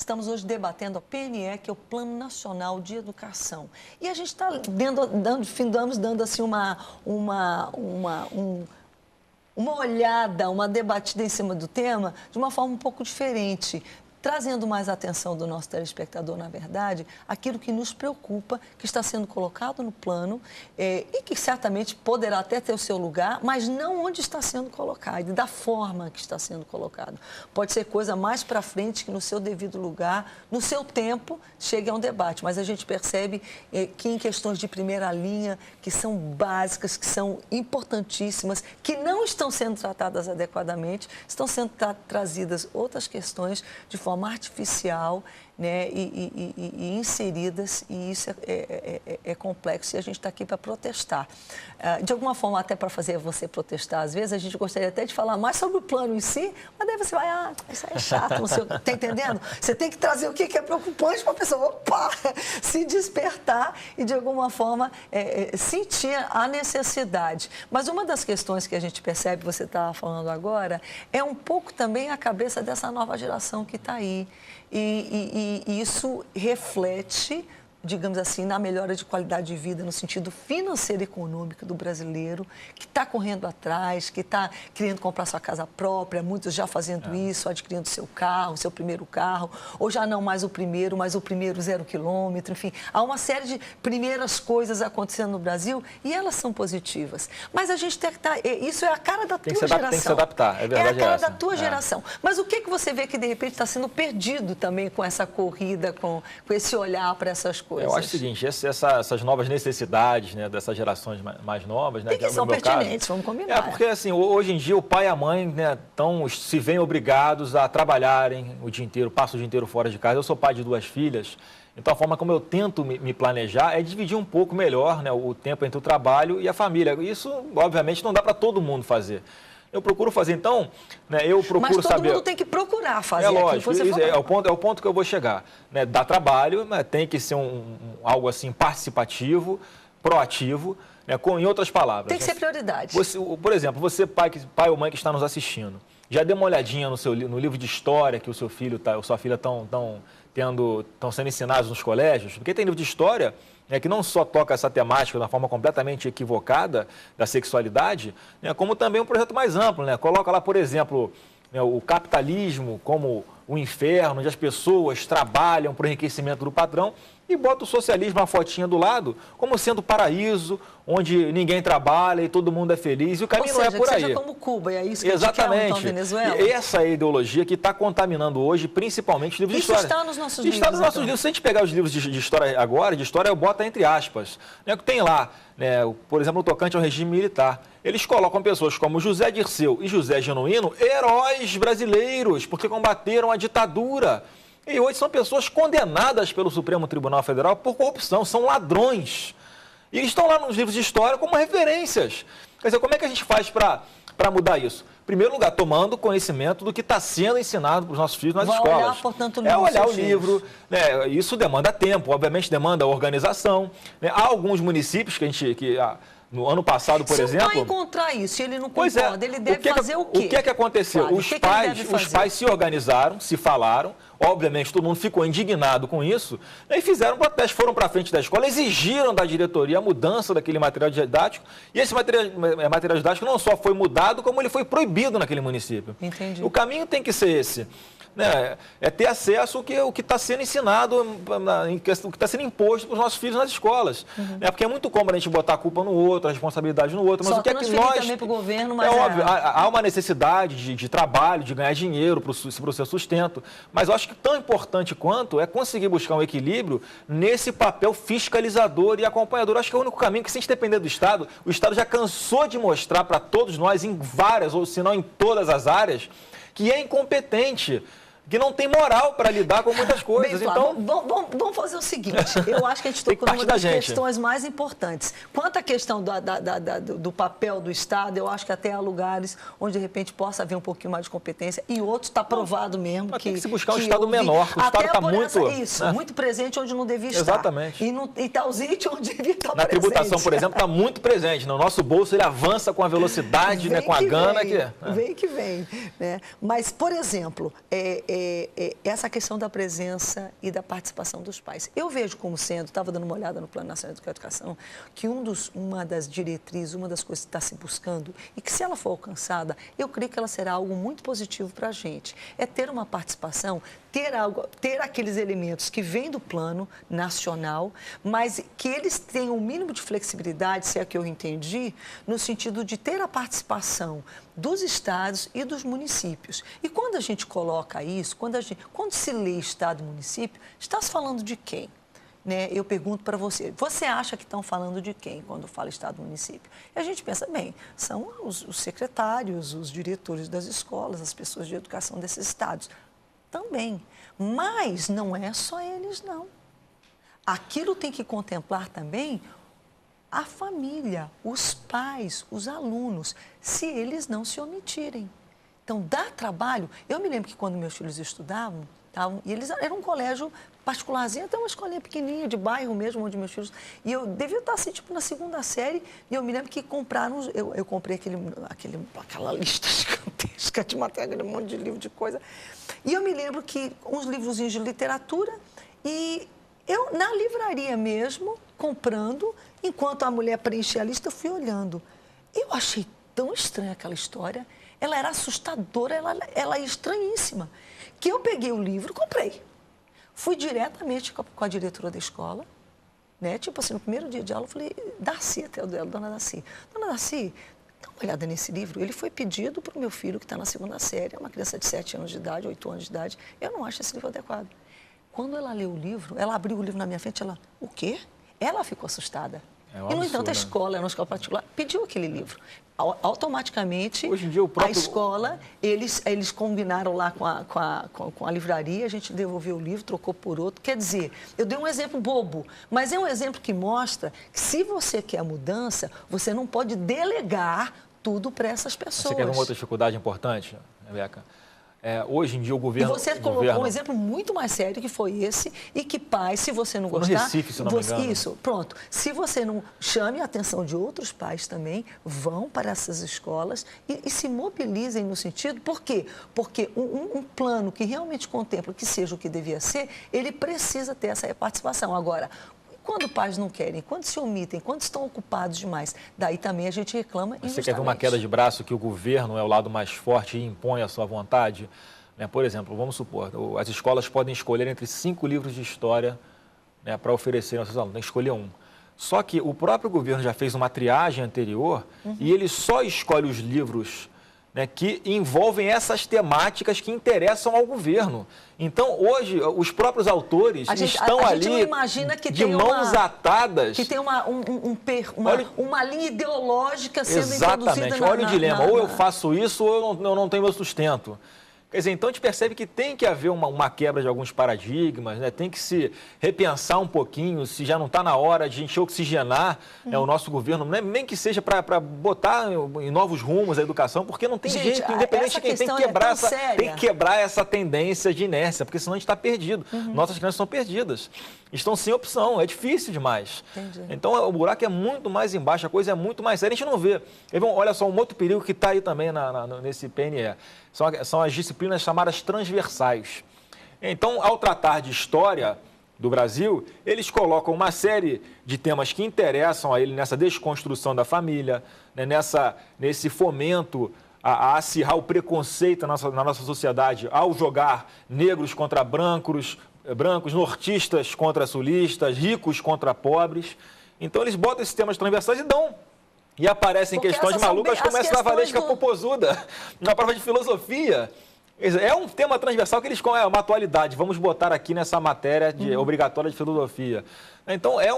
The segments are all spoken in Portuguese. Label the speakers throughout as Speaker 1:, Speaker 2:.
Speaker 1: estamos hoje debatendo a PNE, que é o Plano Nacional de Educação. E a gente está dando assim uma olhada, uma debatida em cima do tema de uma forma um pouco diferente, trazendo mais a atenção do nosso telespectador, na verdade, aquilo que nos preocupa, que está sendo colocado no plano e que certamente poderá até ter o seu lugar, mas não onde está sendo colocado e da forma que está sendo colocado. Pode ser coisa mais para frente que no seu devido lugar, no seu tempo, chegue a um debate, mas a gente percebe que em questões de primeira linha, que são básicas, que são importantíssimas, que não estão sendo tratadas adequadamente, estão sendo trazidas outras questões de forma artificial, né, e inseridas, e isso é complexo e a gente está aqui para protestar. De alguma forma, até para fazer você protestar, às vezes a gente gostaria até de falar mais sobre o plano em si, mas daí você vai, isso é chato, não sei, tá entendendo? Você tem que trazer o que é preocupante para a pessoa, opa, se despertar e de alguma forma sentir a necessidade. Mas uma das questões que a gente percebe, você estava falando agora, é um pouco também a cabeça dessa nova geração que está aí. E isso reflete, digamos assim, na melhora de qualidade de vida, no sentido financeiro e econômico do brasileiro, que está correndo atrás, que está querendo comprar sua casa própria, muitos já fazendo isso, adquirindo seu carro, seu primeiro carro, ou já não mais o primeiro, mas o primeiro 0 quilômetro, enfim. Há uma série de primeiras coisas acontecendo no Brasil e elas são positivas. Mas a gente tem que estar... Isso é a cara da tua geração.
Speaker 2: Tem que se adaptar, é verdade.
Speaker 1: É a cara da tua geração. Mas o que você vê que, de repente, está sendo perdido também com essa corrida, com esse olhar para essas coisas?
Speaker 2: Eu acho o seguinte, essas novas necessidades, né, dessas gerações mais novas... Né,
Speaker 1: e que são pertinentes, vamos combinar.
Speaker 2: Porque, assim, hoje em dia o pai e a mãe, né, se veem obrigados a trabalharem o dia inteiro, passam o dia inteiro fora de casa. Eu sou pai de 2 filhas, então a forma como eu tento me planejar é dividir um pouco melhor, né, o tempo entre o trabalho e a família. Isso, obviamente, não dá para todo mundo fazer. Eu procuro fazer, então, né,
Speaker 1: Mas todo mundo tem que procurar fazer.
Speaker 2: É lógico, é o ponto que eu vou chegar. Né, dá trabalho, né, tem que ser algo assim participativo, proativo, né, em outras palavras.
Speaker 1: Tem que ser prioridade.
Speaker 2: Por exemplo, você, pai ou mãe que está nos assistindo, já deu uma olhadinha no livro de história que o seu filho ou sua filha estão sendo ensinados nos colégios? Porque tem livro de história que não só toca essa temática de uma forma completamente equivocada da sexualidade, né, como também um projeto mais amplo. Né? Coloca lá, por exemplo, né, o capitalismo como o inferno, onde as pessoas trabalham para o enriquecimento do patrão, e bota o socialismo, uma fotinha do lado, como sendo o paraíso, onde ninguém trabalha e todo mundo é feliz. E o caminho não é por aí.
Speaker 1: Seja como Cuba, é isso que
Speaker 2: Exatamente.
Speaker 1: A gente quer, então, Venezuela?
Speaker 2: E essa é a ideologia que está contaminando hoje, principalmente os livros de história.
Speaker 1: Isso está nos nossos livros.
Speaker 2: Está nos nossos livros. Se a gente pegar os livros de história agora, de história eu boto entre aspas. Tem lá, né, por exemplo, no tocante ao regime militar. Eles colocam pessoas como José Dirceu e José Genuíno, heróis brasileiros, porque combateram a ditadura. E hoje são pessoas condenadas pelo Supremo Tribunal Federal por corrupção, são ladrões. E eles estão lá nos livros de história como referências. Quer dizer, como é que a gente faz para mudar isso? Em primeiro lugar, tomando conhecimento do que está sendo ensinado para os nossos filhos nas escolas.
Speaker 1: Olhar, portanto,
Speaker 2: olhar o livro. Né? Isso demanda tempo, obviamente demanda organização. Né? Há alguns municípios no ano passado, por exemplo...
Speaker 1: Se não encontrar isso, se ele não concorda, ele deve fazer o quê?
Speaker 2: O que aconteceu?
Speaker 1: Claro,
Speaker 2: os pais se organizaram, se falaram, obviamente todo mundo ficou indignado com isso, e fizeram um protesto, foram para frente da escola, exigiram da diretoria a mudança daquele material didático, e esse material didático não só foi mudado, como ele foi proibido naquele município.
Speaker 1: Entendi.
Speaker 2: O caminho tem que ser esse. Né, é ter acesso ao que está sendo ensinado, o que está sendo imposto para os nossos filhos nas escolas. Né, porque é muito cômodo a gente botar a culpa no outro, a responsabilidade no outro. Mas
Speaker 1: só
Speaker 2: o que é que nós...
Speaker 1: também para o governo, mas
Speaker 2: óbvio, há uma necessidade de trabalho, de ganhar dinheiro para o seu sustento. Mas eu acho que tão importante quanto é conseguir buscar um equilíbrio nesse papel fiscalizador e acompanhador. Eu acho que é o único caminho que, se a gente depender do Estado, o Estado já cansou de mostrar para todos nós, em várias, ou se não em todas as áreas, que é incompetente, que não tem moral para lidar com muitas coisas.
Speaker 1: Bem,
Speaker 2: então,
Speaker 1: vamos fazer o seguinte, eu acho que a gente tocou numa das questões mais importantes. Quanto à questão do papel do Estado, eu acho que até há lugares onde, de repente, possa haver um pouquinho mais de competência, e outros está provado mesmo que...
Speaker 2: Tem que se buscar um Estado menor, o Estado está muito...
Speaker 1: Isso, né? Muito presente onde não devia estar.
Speaker 2: Exatamente.
Speaker 1: E está ausente onde devia estar presente.
Speaker 2: Na tributação, por exemplo, está muito presente. No nosso bolso ele avança com a velocidade, né, com a gana.
Speaker 1: Vem que vem. Né? Mas, por exemplo, essa questão da presença e da participação dos pais. Eu vejo como sendo, estava dando uma olhada no Plano Nacional de Educação, que uma das diretrizes, uma das coisas que está se buscando, e que se ela for alcançada, eu creio que ela será algo muito positivo para a gente, é ter uma participação, ter aqueles elementos que vêm do plano nacional, mas que eles tenham o mínimo de flexibilidade, se é que eu entendi, no sentido de ter a participação dos estados e dos municípios. E quando a gente coloca isso, quando se lê estado e município, está se falando de quem? Né? Eu pergunto para você, você acha que estão falando de quem quando fala estado e município? E a gente pensa, bem, são os secretários, os diretores das escolas, as pessoas de educação desses estados. Também, mas não é só eles, não. Aquilo tem que contemplar também a família, os pais, os alunos, se eles não se omitirem. Então, dá trabalho. Eu me lembro que quando meus filhos estudavam, e eles eram um colégio particularzinho, até uma escolinha pequenininha, de bairro mesmo, onde meus filhos... E eu devia estar, assim, tipo, na segunda série, e eu me lembro que compraram... Eu comprei aquela lista gigantesca de matéria, um monte de livro de coisa. E eu me lembro que uns livrozinhos de literatura, e eu, na livraria mesmo, comprando, enquanto a mulher preenchia a lista, eu fui olhando. Eu achei tão estranha aquela história, ela era assustadora, ela é estranhíssima, que eu peguei o livro e comprei. Fui diretamente com a diretora da escola, né? Tipo assim, no primeiro dia de aula, eu falei, Darcy, até o dela, dona Darcy. Dona Darcy, dá uma olhada nesse livro. Ele foi pedido para o meu filho, que está na segunda série, é uma criança de 7 anos de idade, 8 anos de idade. Eu não acho esse livro adequado. Quando ela leu o livro, ela abriu o livro na minha frente, ela, o quê? Ela ficou assustada. E, no entanto, a escola, é uma escola particular, pediu aquele livro. Automaticamente,
Speaker 2: hoje em dia,
Speaker 1: a escola, eles combinaram lá com a livraria, a gente devolveu o livro, trocou por outro. Quer dizer, eu dei um exemplo bobo, mas é um exemplo que mostra que, se você quer mudança, você não pode delegar tudo para essas pessoas.
Speaker 2: Você quer ver uma outra dificuldade importante, Rebeca? Hoje em dia o governo...
Speaker 1: E você colocou um exemplo muito mais sério, que foi esse, e que pais, se você não gostar...
Speaker 2: No Recife, se não me engano.
Speaker 1: Isso, pronto. Se você não chame a atenção de outros pais também, vão para essas escolas e se mobilizem no sentido... Por quê? Porque um plano que realmente contempla que seja o que devia ser, ele precisa ter essa participação. Agora, quando pais não querem, quando se omitem, quando estão ocupados demais, daí também a gente reclama injustamente.
Speaker 2: Você quer ver uma queda de braço que o governo é o lado mais forte e impõe a sua vontade? Por exemplo, vamos supor, as escolas podem escolher entre 5 livros de história, né, para oferecer aos seus alunos, tem que escolher um. Só que o próprio governo já fez uma triagem anterior e ele só escolhe os livros, né, que envolvem essas temáticas que interessam ao governo. Então, hoje, os próprios autores estão ali
Speaker 1: não imagina que
Speaker 2: de mãos atadas.
Speaker 1: Que tem uma linha ideológica sendo introduzida.
Speaker 2: Exatamente, olha o dilema, ou eu faço isso ou eu não tenho meu sustento. Quer dizer, então a gente percebe que tem que haver uma quebra de alguns paradigmas, né? Tem que se repensar um pouquinho, se já não está na hora de a gente oxigenar o nosso governo, né? Nem que seja para botar em novos rumos a educação, porque não tem jeito, independente de quem tem que quebrar essa tendência de inércia, porque senão a gente está perdido. Nossas crianças estão perdidas, estão sem opção, é difícil demais.
Speaker 1: Entendi.
Speaker 2: Então o buraco é muito mais embaixo, a coisa é muito mais séria, a gente não vê. Olha só, um outro perigo que está aí também nesse PNE, são as disciplinas chamadas transversais. Então, ao tratar de história do Brasil, eles colocam uma série de temas que interessam a ele nessa desconstrução da família, né, nesse fomento a acirrar o preconceito na nossa sociedade ao jogar negros contra brancos, nortistas contra sulistas, ricos contra pobres. Então, eles botam esses temas transversais e dão. E aparecem questões malucas como essa da Valesca Popozuda, na prova de filosofia. É um tema transversal que eles é uma atualidade. Vamos botar aqui nessa matéria obrigatória de filosofia. Então, é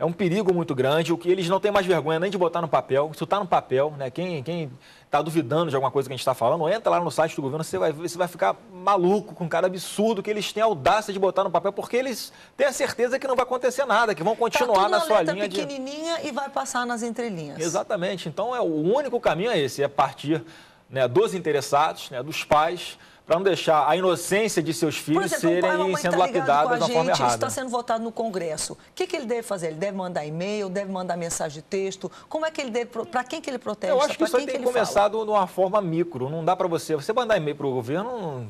Speaker 2: um perigo muito grande, o que eles não têm mais vergonha nem de botar no papel. Isso está no papel, né? Quem está duvidando de alguma coisa que a gente está falando, entra lá no site do governo, você vai ficar maluco com um cara absurdo que eles têm a audácia de botar no papel, porque eles têm a certeza que não vai acontecer nada, que vão continuar na sua linha
Speaker 1: pequenininha e vai passar nas entrelinhas.
Speaker 2: Exatamente. Então, o único caminho é esse, é partir, né, dos interessados, né, dos pais, para não deixar a inocência de seus filhos serem sendo lapidadas da forma errada.
Speaker 1: Isso está sendo votado no Congresso. O que ele deve fazer? Ele deve mandar e-mail, deve mandar mensagem de texto? Como é que ele deve... Para quem que ele protege?
Speaker 2: Eu acho que isso tem que começar de uma forma micro. Não dá para você mandar e-mail para o governo...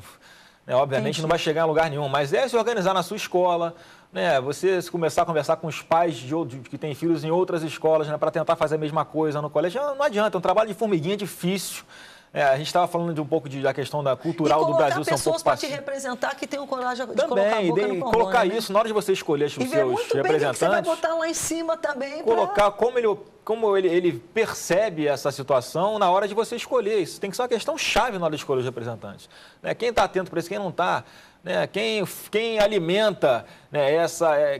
Speaker 2: né? Obviamente não vai chegar em lugar nenhum, mas é se organizar na sua escola, né? Você começar a conversar com os pais que têm filhos em outras escolas, né? Para tentar fazer a mesma coisa no colégio. Não adianta, é um trabalho de formiguinha difícil. A gente estava falando de um pouco da questão da cultural do Brasil ser um pouco
Speaker 1: para te representar que tenham coragem de
Speaker 2: também,
Speaker 1: colocar a boca no pão,
Speaker 2: colocar
Speaker 1: né?
Speaker 2: isso na hora de você escolher os seus representantes.
Speaker 1: Você vai botar lá em cima também.
Speaker 2: Colocar como ele percebe essa situação na hora de você escolher. Isso tem que ser uma questão chave na hora de escolher os representantes. Né? Quem está atento para isso, quem não está. Né? Quem alimenta, né,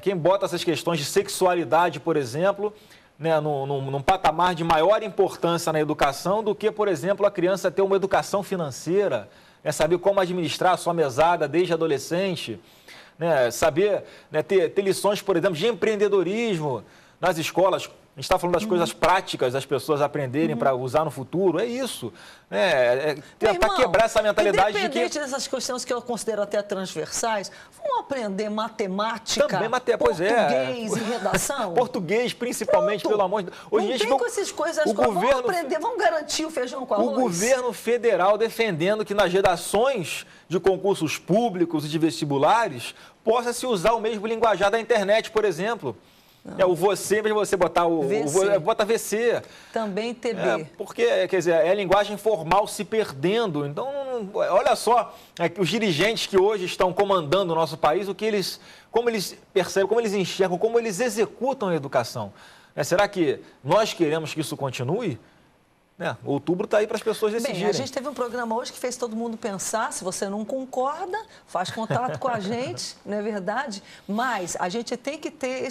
Speaker 2: quem bota essas questões de sexualidade, por exemplo, né, num patamar de maior importância na educação do que, por exemplo, a criança ter uma educação financeira, né, saber como administrar a sua mesada desde adolescente, né, saber, né, ter lições, por exemplo, de empreendedorismo nas escolas. A gente está falando das coisas práticas das pessoas aprenderem para usar no futuro. É isso. Tentar quebrar essa mentalidade de que...
Speaker 1: Independente dessas questões que eu considero até transversais, vamos aprender matemática,
Speaker 2: também
Speaker 1: português e redação?
Speaker 2: Português, principalmente, pelo amor de Deus. Hoje
Speaker 1: não tem com essas coisas, vamos aprender, vamos garantir o feijão com arroz.
Speaker 2: O governo federal defendendo que nas redações de concursos públicos e de vestibulares possa se usar o mesmo linguajar da internet, por exemplo. O você, em vez de você botar bota VC.
Speaker 1: Também TB.
Speaker 2: Porque, quer dizer, é a linguagem formal se perdendo. Então, olha só, os dirigentes que hoje estão comandando o nosso país, como eles percebem, como eles enxergam, como eles executam a educação. Será que nós queremos que isso continue? Outubro está aí para as pessoas decidirem.
Speaker 1: Bem, a gente teve um programa hoje que fez todo mundo pensar. Se você não concorda, faz contato com a gente, não é verdade? Mas a gente tem que ter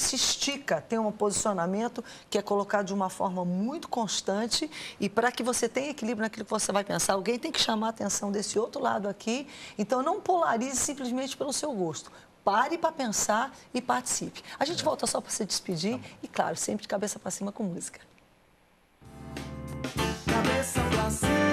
Speaker 1: tem um posicionamento que é colocado de uma forma muito constante e para que você tenha equilíbrio naquilo que você vai pensar, alguém tem que chamar a atenção desse outro lado aqui. Então, não polarize simplesmente pelo seu gosto. Pare para pensar e participe. A gente volta só para se despedir e, claro, sempre de cabeça para cima com música.
Speaker 3: Cabeça pra cima.